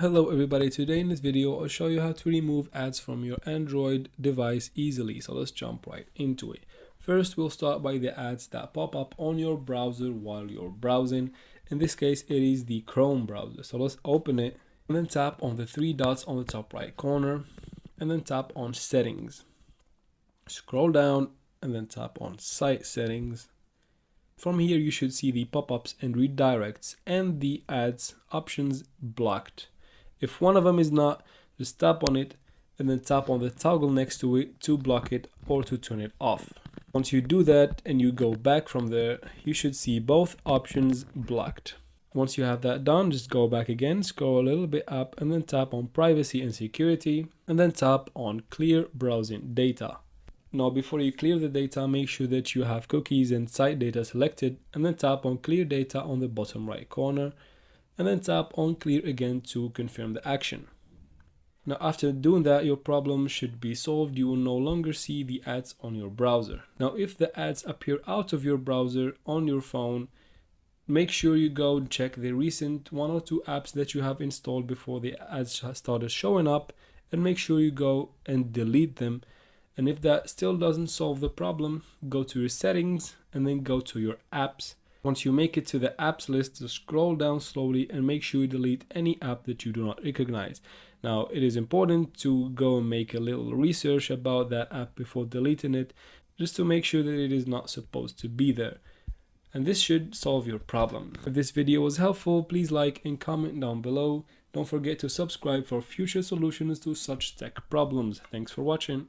Hello everybody, today in this video I'll show you how to remove ads from your Android device easily. So let's jump right into it. First we'll start by the ads that pop up on your browser while you're browsing. In this case it is the Chrome browser. So let's open it and then tap on the three dots on the top right corner and then tap on settings. Scroll down and then tap on site settings. From here you should see the pop-ups and redirects and the ads options blocked. If one of them is not, just tap on it and then tap on the toggle next to it to block it or to turn it off. Once you do that and you go back from there, you should see both options blocked. Once you have that done, just go back again, scroll a little bit up and then tap on privacy and security and then tap on clear browsing data. Now before you clear the data, make sure that you have cookies and site data selected and then tap on clear data on the bottom right corner and then tap on clear again to confirm the action. Now after doing that, your problem should be solved. You will no longer see the ads on your browser. Now if the ads appear out of your browser on your phone, make sure you go and check the recent 1 or 2 apps that you have installed before the ads started showing up and make sure you go and delete them. And if that still doesn't solve the problem, go to your settings and then go to your apps. Once you make it to the apps list, just scroll down slowly and make sure you delete any app that you do not recognize. Now, it is important to go and make a little research about that app before deleting it, just to make sure that it is not supposed to be there. And this should solve your problem. If this video was helpful, please like and comment down below. Don't forget to subscribe for future solutions to such tech problems. Thanks for watching.